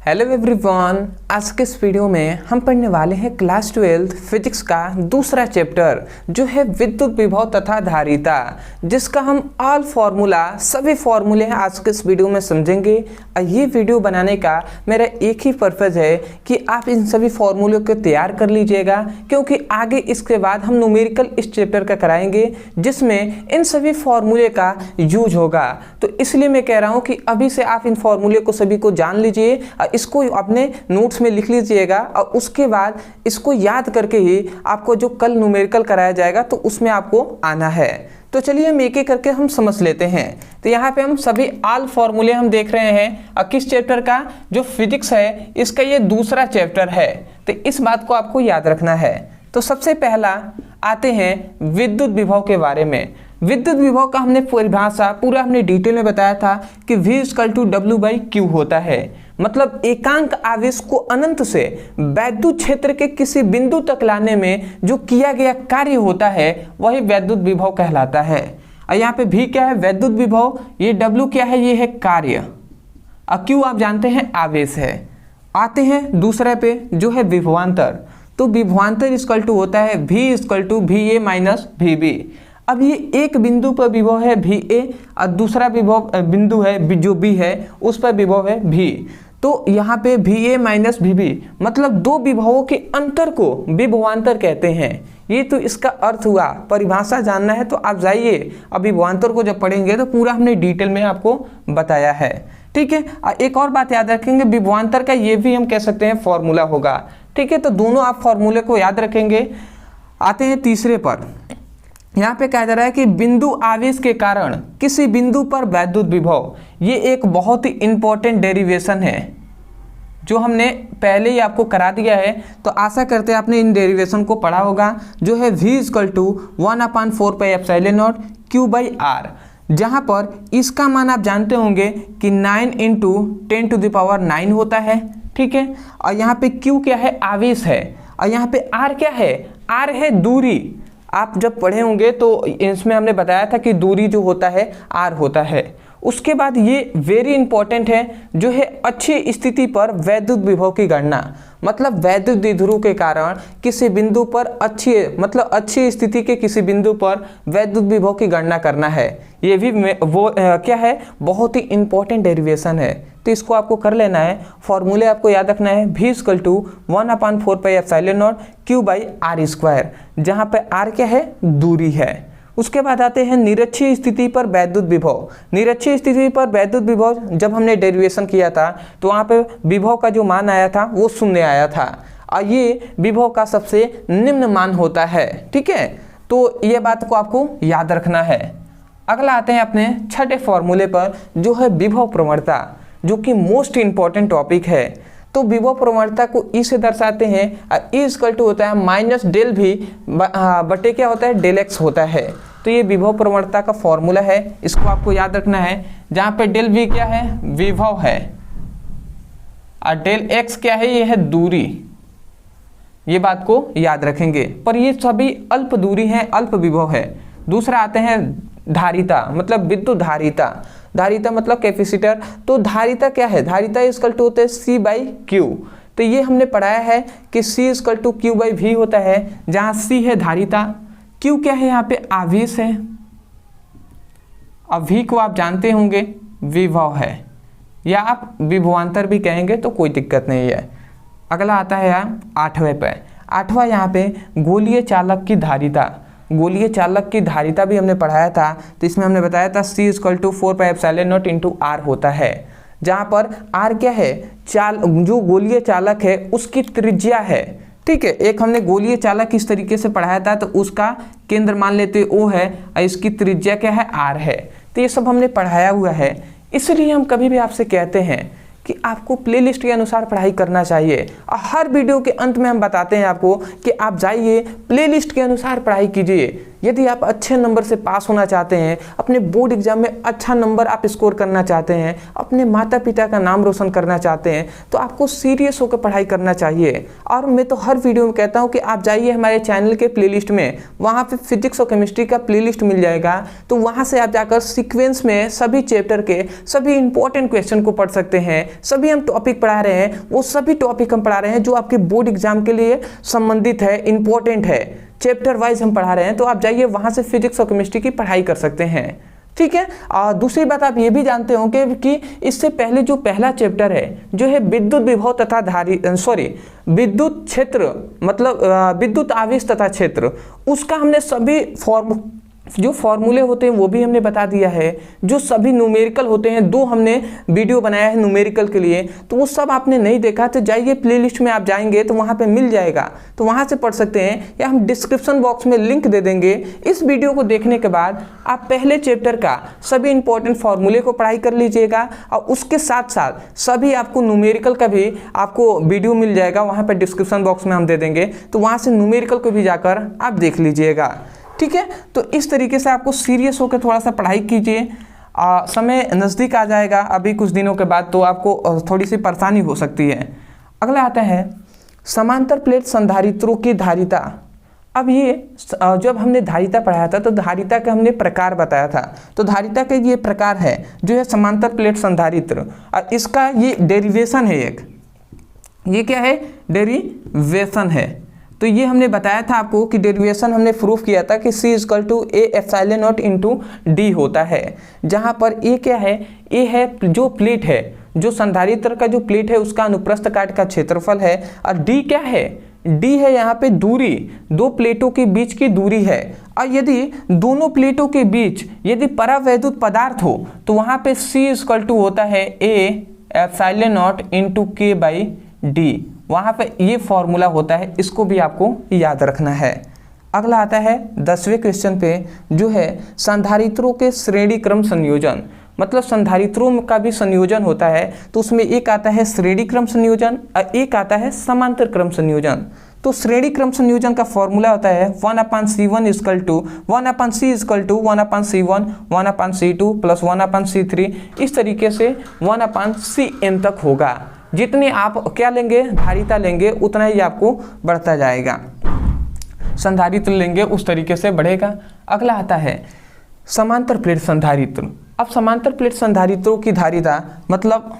Hello everyone, आज के इस वीडियो में हम पढ़ने वाले हैं क्लास 12 फिजिक्स का दूसरा चैप्टर जो है विद्युत विभव तथा धारिता, जिसका हम ऑल फार्मूला सभी फार्मूले हैं आज के इस वीडियो में समझेंगे। और ये वीडियो बनाने का मेरा एक ही पर्पज़ है कि आप इन सभी फार्मूलों को तैयार कर लीजिएगा, क्योंकि आगे इसके बाद हम न्यूमेरिकल इस चैप्टर का कराएंगे जिसमें इन सभी फार्मूले का यूज होगा। तो इसलिए मैं कह रहा हूँ कि अभी से आप इन फार्मूले को सभी को जान लीजिए, इसको अपने नोट्स में लिख लीजिएगा और उसके बाद इसको याद करके ही आपको जो कल न्यूमेरिकल कराया जाएगा तो उसमें आपको आना है। तो चलिए हम एक एक करके हम समझ लेते हैं। तो यहाँ पे हम सभी ऑल फार्मूले हम देख रहे हैं और किस चैप्टर का, जो फिजिक्स है इसका ये दूसरा चैप्टर है। तो इस बात को आपको याद रखना है। तो सबसे पहला आते हैं विद्युत विभव के बारे में। विद्युत विभव का हमने परिभाषा पूरा हमने डिटेल में बताया था कि V = W/Q होता है, मतलब एकांक आवेश को अनंत से वैद्युत क्षेत्र के किसी बिंदु तक लाने में जो किया गया कार्य होता है वही वैद्युत विभव कहलाता है। और यहाँ पे V क्या है, वैद्युत विभव, ये W क्या है, ये है कार्य, और Q आप जानते हैं आवेश है। आते हैं दूसरे पे जो है विभवांतर। तो विभवांतर = होता है V = VA - VB। अब ये एक बिंदु पर विभव है VA और दूसरा विभव बिंदु है जो B है उस पर विभव है V। तो यहाँ पे VA - VB मतलब दो विभवों के अंतर को विभवांतर कहते हैं। ये तो इसका अर्थ हुआ। परिभाषा जानना है तो आप जाइए, अब विभवांतर को जब पढ़ेंगे तो पूरा हमने डिटेल में आपको बताया है, ठीक है। एक और बात याद रखेंगे, विभवांतर का ये भी हम कह सकते हैं फॉर्मूला होगा, ठीक है। तो दोनों आप फॉर्मूले को याद रखेंगे। आते हैं तीसरे पर। यहाँ पे कहा जा रहा है कि बिंदु आवेश के कारण किसी बिंदु पर वैद्युत विभव, ये एक बहुत ही इंपॉर्टेंट डेरिवेशन है जो हमने पहले ही आपको करा दिया है। तो आशा करते हैं आपने इन डेरिवेशन को पढ़ा होगा, जो है V = 1/4πε0 Q/R, जहाँ पर इसका मान आप जानते होंगे कि 9 × 10⁹ होता है, ठीक है। और यहाँ पे Q क्या है, आवेश है, और यहाँ पे R क्या है, R है दूरी। आप जब पढ़े होंगे तो इसमें हमने बताया था कि दूरी जो होता है R होता है। उसके बाद ये वेरी इंपॉर्टेंट है जो है अच्छी स्थिति पर वैद्युत विभव की गणना, मतलब वैद्युत द्विध्रुव के कारण किसी बिंदु पर अच्छी स्थिति के किसी बिंदु पर वैद्युत विभव की गणना करना है। ये भी क्या है, बहुत ही इंपॉर्टेंट डेरिवेशन है। तो इसको आपको कर लेना है। फॉर्मूले आपको याद रखना है V = 1/4πε0 Q/R², जहाँ पे R क्या है, दूरी है। उसके बाद आते हैं निरक्षीय स्थिति पर वैद्युत विभव। निरक्षीय स्थिति पर वैद्युत विभव जब हमने डेरिवेशन किया था तो वहाँ पे विभव का जो मान आया था वो 0 आया था, और ये विभव का सबसे निम्न मान होता है, ठीक है। तो ये बात को आपको याद रखना है। अगला आते हैं अपने छठे फॉर्मूले पर जो है विभव प्रवणता, जो कि मोस्ट इंपॉर्टेंट टॉपिक है। तो विभव प्रवणता को E से दर्शाते हैं, और E = होता है -ΔV बटे क्या होता है, ΔX होता है। तो ये विभव प्रवणता का फॉर्मूला है, इसको आपको याद रखना है। जहाँ पे ΔV क्या है, विभव है, और ΔX क्या है, ये है दूरी। ये बात को याद रखेंगे, पर ये सभी अल्प दूरी है, अल्प विभव है। दूसरा आते हैं धारिता, मतलब विद्युत धारिता। धारिता मतलब कैपेसिटर। तो धारिता क्या है, धारिता = होता है C/Q। तो ये हमने पढ़ाया है कि C = Q/V होता है, जहाँ C है धारिता, Q क्या है, यहाँ पे आवेश है, और V को आप जानते होंगे विभव है, या आप विभवांतर भी कहेंगे तो कोई दिक्कत नहीं है। अगला आता है यहाँ 8वें पे। 8वां यहाँ पे गोलीय चालक की धारिता। गोलीय चालक की धारिता भी हमने पढ़ाया था। तो इसमें हमने बताया था C = 4πε0 × R होता है, जहाँ पर R क्या है, जो गोलीय चालक है उसकी त्रिज्या है, ठीक है। एक हमने गोलीय चालक इस तरीके से पढ़ाया था, तो उसका केंद्र मान लेते O है और इसकी त्रिज्या क्या है, R है। तो ये सब हमने पढ़ाया हुआ है। इसलिए हम कभी भी आपसे कहते हैं कि आपको प्लेलिस्ट के अनुसार पढ़ाई करना चाहिए, और हर वीडियो के अंत में हम बताते हैं आपको कि आप जाइए प्लेलिस्ट के अनुसार पढ़ाई कीजिए। यदि आप अच्छे नंबर से पास होना चाहते हैं, अपने बोर्ड एग्जाम में अच्छा नंबर आप स्कोर करना चाहते हैं, अपने माता पिता का नाम रोशन करना चाहते हैं, तो आपको सीरियस होकर पढ़ाई करना चाहिए। और मैं तो हर वीडियो में कहता हूँ कि आप जाइए हमारे चैनल के प्लेलिस्ट में, वहाँ पे फिजिक्स और केमिस्ट्री का प्लेलिस्ट मिल जाएगा, तो वहाँ से आप जाकर सीक्वेंस में सभी चैप्टर के सभी इंपॉर्टेंट क्वेश्चन को पढ़ सकते हैं। सभी हम टॉपिक पढ़ा रहे हैं, वो सभी टॉपिक हम पढ़ा रहे हैं जो आपके बोर्ड एग्जाम के लिए संबंधित है, इंपॉर्टेंट है, चैप्टर वाइज हम पढ़ा रहे हैं। तो आप जाइए वहाँ से फिजिक्स और केमिस्ट्री की पढ़ाई कर सकते हैं, ठीक है। और दूसरी बात आप ये भी जानते होंगे कि इससे पहले जो पहला चैप्टर है जो है विद्युत विभव तथा विद्युत क्षेत्र, मतलब विद्युत आवेश तथा क्षेत्र, उसका हमने सभी जो फॉर्मूले होते हैं वो भी हमने बता दिया है। जो सभी न्यूमेरिकल होते हैं, 2 हमने वीडियो बनाया है न्यूमेरिकल के लिए, तो वो सब आपने नहीं देखा तो जाइए प्लेलिस्ट में आप जाएंगे तो वहाँ पे मिल जाएगा, तो वहाँ से पढ़ सकते हैं, या हम डिस्क्रिप्शन बॉक्स में लिंक दे देंगे। इस वीडियो को देखने के बाद आप पहले चैप्टर का सभी इंपॉर्टेंट फॉर्मूले को पढ़ाई कर लीजिएगा, और उसके साथ साथ सभी आपको न्यूमेरिकल का भी आपको वीडियो मिल जाएगा, वहाँ पर डिस्क्रिप्शन बॉक्स में हम दे देंगे, तो वहाँ से न्यूमेरिकल को भी जाकर आप देख लीजिएगा, ठीक है। तो इस तरीके से आपको सीरियस होकर थोड़ा सा पढ़ाई कीजिए। समय नज़दीक आ जाएगा अभी कुछ दिनों के बाद, तो आपको थोड़ी सी परेशानी हो सकती है। अगला आता है समांतर प्लेट संधारित्रों की धारिता। अब ये जब हमने धारिता पढ़ाया था तो धारिता के हमने प्रकार बताया था, तो धारिता के ये प्रकार है जो है समांतर प्लेट संधारित्र, और इसका ये डेरिवेशन है एक, ये क्या है, डेरिवेशन है। तो ये हमने बताया था आपको कि डेरिवेशन हमने प्रूफ किया था कि C = A epsilon not into D होता है, जहाँ पर A क्या है, A है जो प्लेट है, जो संधारित्र का जो प्लेट है उसका अनुप्रस्थ काट का क्षेत्रफल है, और D क्या है, D है यहाँ पे दूरी, 2 प्लेटों के बीच की दूरी है। और यदि दोनों प्लेटों के बीच यदि परावैद्युत पदार्थ हो तो वहाँ पे C = होता है A epsilon not into K/D, वहाँ पे ये फॉर्मूला होता है, इसको भी आपको याद रखना है। अगला आता है 10वें क्वेश्चन पे, जो है संधारित्रों के श्रेणी क्रम संयोजन, मतलब संधारित्रों का भी संयोजन होता है, तो उसमें एक आता है श्रेणी क्रम संयोजन और एक आता है समांतर क्रम संयोजन। तो श्रेणी क्रम संयोजन का फॉर्मूला होता है 1/C1 = 1/C = 1/C1 1/C2 + 1/C3, इस तरीके से 1/Cn तक होगा। जितने आप क्या लेंगे, धारिता लेंगे, उतना ही आपको बढ़ता जाएगा, संधारित्र लेंगे उस तरीके से बढ़ेगा। अगला आता है समांतर प्लेट संधारित्र। अब समांतर प्लेट संधारित्रों की धारिता, मतलब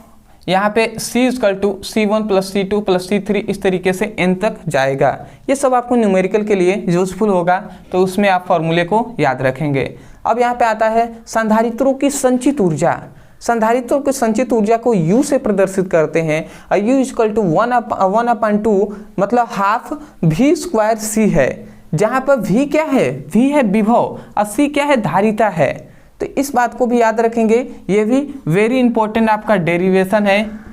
यहाँ पे C = C1 + C2 + C3 इस तरीके से n तक जाएगा। ये सब आपको न्यूमेरिकल के लिए यूजफुल होगा, तो उसमें आप फॉर्मूले को याद रखेंगे। अब यहाँ पे आता है संधारित्रों की संचित ऊर्जा। संधारित्रों की संचित ऊर्जा को U से प्रदर्शित करते हैं, और U = 1/2 मतलब ½ V² C है, जहाँ पर V क्या है, V है विभव और C क्या है, धारिता है। तो इस बात को भी याद रखेंगे, ये भी वेरी इंपॉर्टेंट आपका डेरिवेशन है।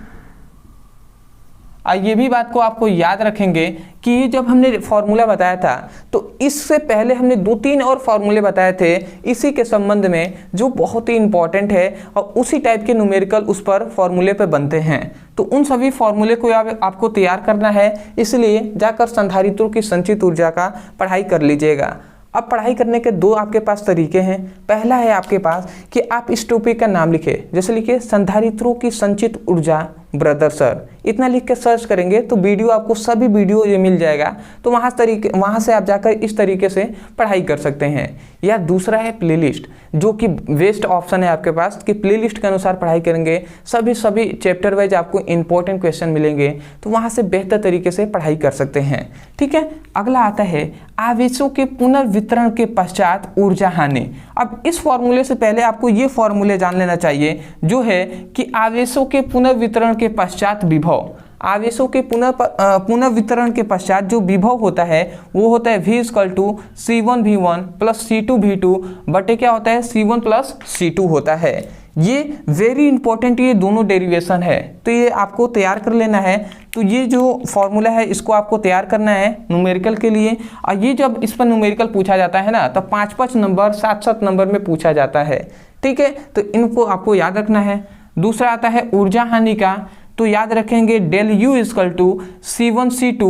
ये भी बात को आपको याद रखेंगे कि जब हमने फॉर्मूला बताया था तो इससे पहले हमने 2-3 और फॉर्मूले बताए थे इसी के संबंध में, जो बहुत ही इंपॉर्टेंट है, और उसी टाइप के न्यूमेरिकल उस पर फॉर्मूले पे बनते हैं। तो उन सभी फॉर्मूले को आपको तैयार करना है, इसलिए जाकर संधारित्रों की संचित ऊर्जा का पढ़ाई कर लीजिएगा। अब पढ़ाई करने के 2 आपके पास तरीके हैं। पहला है आपके पास कि आप इस टॉपिक का नाम लिखें, जैसे लिखिए संधारित्रों की संचित ऊर्जा ब्रदर सर, इतना लिख के सर्च करेंगे तो वीडियो आपको सभी वीडियो ये मिल जाएगा, तो वहाँ से आप जाकर इस तरीके से पढ़ाई कर सकते हैं। या दूसरा है प्लेलिस्ट, जो कि बेस्ट ऑप्शन है आपके पास, कि प्लेलिस्ट के अनुसार पढ़ाई करेंगे, सभी चैप्टर वाइज आपको इंपॉर्टेंट क्वेश्चन मिलेंगे, तो वहाँ से बेहतर तरीके से पढ़ाई कर सकते हैं, ठीक है। अगला आता है आवेशों के पुनर्वितरण के पश्चात ऊर्जा हानि। अब इस फॉर्मूले से पहले आपको ये फॉर्मूले जान लेना चाहिए, जो है कि आवेशों के पुनर्वितरण के पश्चात विभव, आवेशों के पुनर्वितरण के पश्चात जो विभव होता है वो होता है V = C1V1 + C2V2 बटे क्या होता है, C1 + C2 होता है। ये वेरी इंपॉर्टेंट, ये दोनों डेरिवेशन है, तो ये आपको तैयार कर लेना है। तो ये जो फॉर्मूला है इसको आपको तैयार करना है न्यूमेरिकल के लिए, और ये जब इस पर न्यूमेरिकल पूछा जाता है ना, तो 5-5 नंबर 7-7 नंबर में पूछा जाता है, ठीक है। तो इनको आपको याद रखना है। दूसरा आता है ऊर्जा हानि का, तो याद रखेंगे del you is equal to C1C2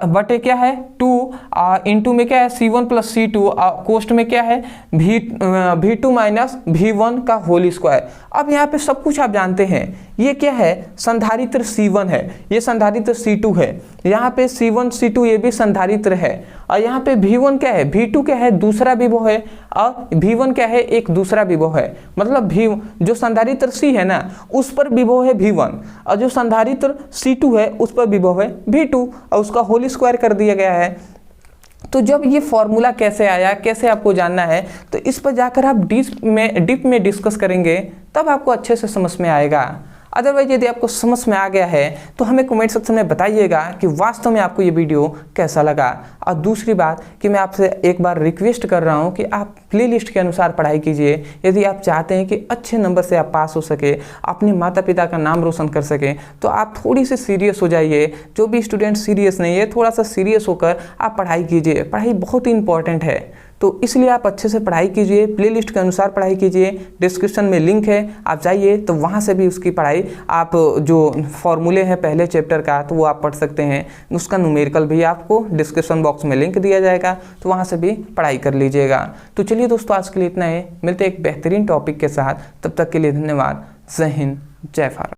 बटे क्या है 2 इंटू में क्या है C1 प्लस C2 कोष्ट में क्या है V2 माइनस V1 का होल स्क्वायर। अब यहाँ पे सब कुछ आप जानते हैं, ये क्या है संधारित्र C1 है, ये संधारित्र C2 है, यहाँ पे C1 C2 ये भी संधारित्र है, और यहाँ पे V1 क्या है V2 क्या है दूसरा विभव है, और V1 क्या है एक दूसरा विभव है। मतलब जो संधारित्र C है ना उस पर विभव है V1, और जो संधारित्र C2 है उस पर विभव है V2, और उसका होल स्क्वायर कर दिया गया है। तो जब ये फॉर्मूला कैसे आया, कैसे आपको जानना है, तो इस पर जाकर आप डीप में डिस्कस करेंगे, तब आपको अच्छे से समझ में आएगा। अदरवाइज यदि आपको समझ में आ गया है तो हमें कमेंट सेक्शन में बताइएगा कि वास्तव में आपको ये वीडियो कैसा लगा। और दूसरी बात कि मैं आपसे एक बार रिक्वेस्ट कर रहा हूँ कि आप प्लेलिस्ट के अनुसार पढ़ाई कीजिए। यदि आप चाहते हैं कि अच्छे नंबर से आप पास हो सके, अपने माता पिता का नाम रोशन कर सकें, तो आप थोड़ी सी सीरियस हो जाइए। जो भी स्टूडेंट सीरियस नहीं है, थोड़ा सा सीरियस होकर आप पढ़ाई कीजिए। पढ़ाई बहुत ही इंपॉर्टेंट है, तो इसलिए आप अच्छे से पढ़ाई कीजिए, प्लेलिस्ट के अनुसार पढ़ाई कीजिए। डिस्क्रिप्शन में लिंक है, आप जाइए तो वहाँ से भी उसकी पढ़ाई आप जो फॉर्मूले हैं पहले चैप्टर का तो वो आप पढ़ सकते हैं। उसका न्यूमेरिकल भी आपको डिस्क्रिप्शन बॉक्स में लिंक दिया जाएगा, तो वहाँ से भी पढ़ाई कर लीजिएगा। तो चलिए दोस्तों, आज के लिए इतना है, मिलते हैं एक बेहतरीन टॉपिक के साथ। तब तक के लिए धन्यवाद। जय हिंद, जय भारत।